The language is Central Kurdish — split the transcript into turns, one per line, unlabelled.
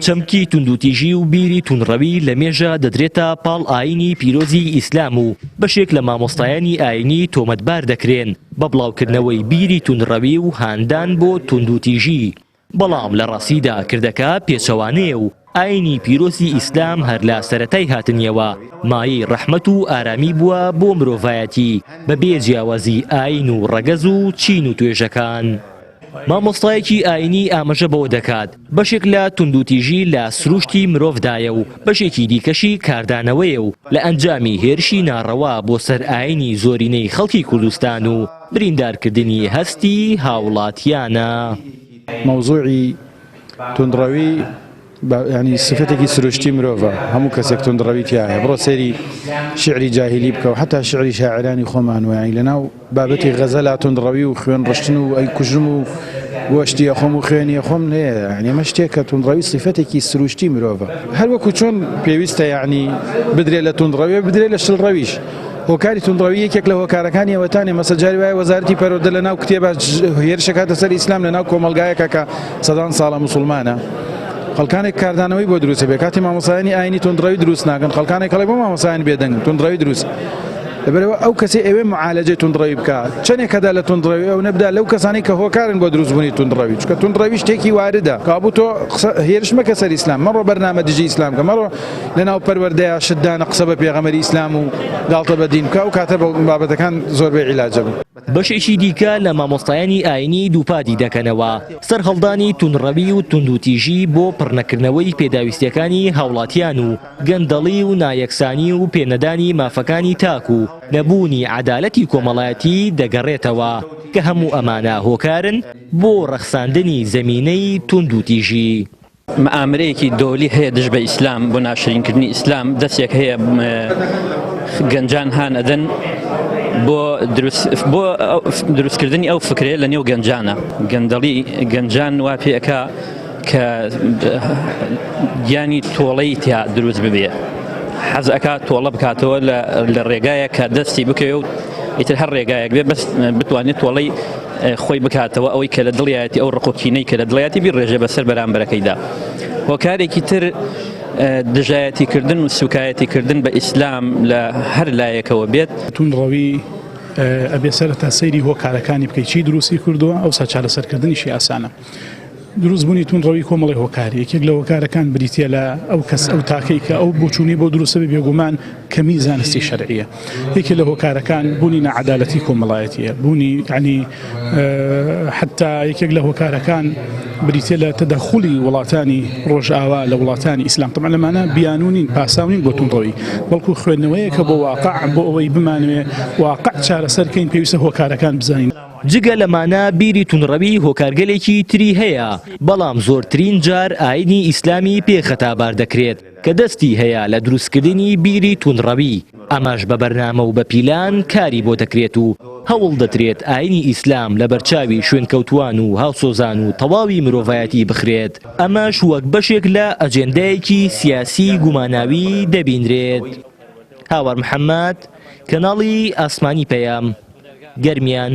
چەمکی توندوتیژی و بیری تونڕەوی لە مێژە دەدرێتە پاڵ ئاینی پیرۆزی ئیسلام و بەشێک لە مامۆستایانی ئاینی تۆمەتبار دەکرێن بە بڵاوکردنەوەی بیری تونڕەوی و هاندان بۆ توندوتیژی. بەڵام لە ڕاستیدا کردەکە پێچەوانەیە و ئاینی پیرۆزی ئیسلام هەر لە سەرەتای هاتنیەوە مایەی ڕەحمەت و ئارامی بووە بۆ مرۆڤایەتی بەبێ جیاوازی ئاین و ڕەگەز و چین و توێژەکان. مامۆستایەکی ئاینی ئاماژە بەوە دەکات بەشێک لە توندوتیژی لە سروشتی مرۆڤدایە و بەشێکی دیکەشی کاردانەوەیە و لە ئەنجامی هێرشی ناڕەوا بۆ سەر ئاینی زۆرینەی خەڵکی کوردستان و بریندارکردنی هەستی هاوڵاتیانە.
موضوعی توندڕەوی يعني صفتێکی سروشتی مرۆڤە هەموو کەسێک توندڕەوی تایە بڕۆ سەیری شعری جاهیلی بکە و حتا شعری شاعرانی خۆمان وایە لەناو بابەتی غەزەلا توندڕەوی و خوێن ڕشتن و ئەی کوژم و گۆشتی خۆم و خوێنی خۆم نەیە یعنی ئەمە شتێکە توندڕەوی صفتێکی سروشتی مرۆڤە هەر وەکو چۆن پێویستە یعنی بدرێ لە توندڕەوی بدرێ لە شڵڕەویش. هۆکاری توندڕەوی یەکێک لە هۆکارەکانی ئەوەتانێ مەسەجاری وایە وەزارەتی پەروەردە لە ناو کتێبە هێرشەکە هاتە سەر ئیسلام لە ناو کۆمەلگایەکە کە سەدان ساڵە موسڵمانە خەڵکانێک کاردانەوەی بۆ دروستە بێ کاتی مامۆسایانی ئاینی توندڕەوی دروست ناکەن خەڵکانێک کەڵێ بۆ مامۆسایان بێدەنگ توندڕەوی دروست لەبەرەوە ئەو کەسێ ئەوێ معالەجەی توندڕەوی بکات چەندێک کەدا لە توندڕەوی ئەو نەبدا لەو کەسانی کە هۆکارن بۆ دروستبوونی توندڕەوی چونکە توندڕەوی شتێکی واردە کابوو تۆ هێرش مەکە سەر ئیسلام مەڕۆ بەرنامە دژی ئیسلام کە مەڕۆ لەناو پەروەردەیە شتدانە قسە بە پێغەمبەری ئیسلام و گاڵتە بە دین بکە و کاتە بابەتەکان زۆربەی عیلاجە بوو.
بەشێکی دیکە لە مامۆستایانی ئاینی دووپادی دەکەنەوە سەرهەڵدانی توندڕەوی و توندوتیژی بۆ پڕنەکردنەوەی پێداویستیەکانی هاوڵاتیان و گەندەڵی و نایەکسانی و پێنەدانی مافەکانی تاک و نەبوونی عەدالەتی کۆمەڵایەتی دەگەڕێتەوە کە هەموو ئەمانە هۆکارن بۆ ڕەخساندنی زەمینەی توندوتیژی.
مەئامرەیەکی دۆلی هەیە دژ بە ئیسلام بۆ ناشرینکردنی ئیسلام دەستێک هەیە گەنجان هانەدەن بۆ دروستکردنی ئەو فکرێ لە نێو گەنجانە گەندەڵی گەنجان وا پێەکە کە گیانی تۆڵەی تیا دروست ببێ حەزەکە تۆڵە بکاتەوە لە ڕێگایە کە دەستی بکەوێ و ئیتر هەر ڕێگایەک بێ بەس بتوانێت تۆڵەی خۆی بکاتەوە ئەوەی کە لە دڵیەتی ئەو ڕقوکینەی کە لە دڵیەتی بیڕێژێ بەسەر بەرامبەرەکەیدا. هۆکارێکی تر دژایەتیکردن و سوکایەتیکردن بە ئیسلام لە هەر لایەکەوە بێت.
توندڕەوی ئەبێ سەرەتا سەیری هۆکارەکانی بکەیت چی دروستی کردووە ئەو چارەسەرکردنیشی ئاسانە. دروستبوونی توندڕەوی کۆمەڵی هۆکاری یەکێک لە هۆکارەکان بریتە لە ئەو کەس ئەو تاکەی کە ئەو بۆچوونی بۆ دروستە بێ بێگومان کەمی زانستی شەرعیە. یەکێک لە هۆکارەکان بوونی نەعەدالەتی کۆمەڵایەتیە بوونی ینی حتا یەکێک لە هۆکارەکان بریتە لە تەدەخولی وڵاتانی ڕۆژئاوا لە وڵاتانی ئیسلام طبعا لەمانە بیانونین پاساونین بۆ توندڕەوی بەڵکو خوێندنەوەیە کە بۆ واقع بۆ ئەوەی بمانوێ واقع چارەسەرکەین پێویستە هۆکارەکان بزانین.
جگە لەمانە بیری توندڕەوی هۆکارگەلێکی تری هەیە بەڵام زۆرترین جار ئاینی ئیسلامی پێخەتابار دەکرێت کە دەستی هەیە لە دروستکردنی بیری توندڕەوی ئەماش بە بەرنامە و بە پیلان کاری بۆ دەکرێت و هەوڵ دەدرێت ئاینی ئیسلام لە بەرچاوی شوێنکەوتوان و هاوسۆزان و تەواوی مرۆڤایەتی بخرێت ئەمەش وەک بەشێک لە ئەجێندایەکی سیاسی گوماناوی دەبینرێت. هاوار محەممەد کەناڵی ئاسمانی پەیام گەرمیان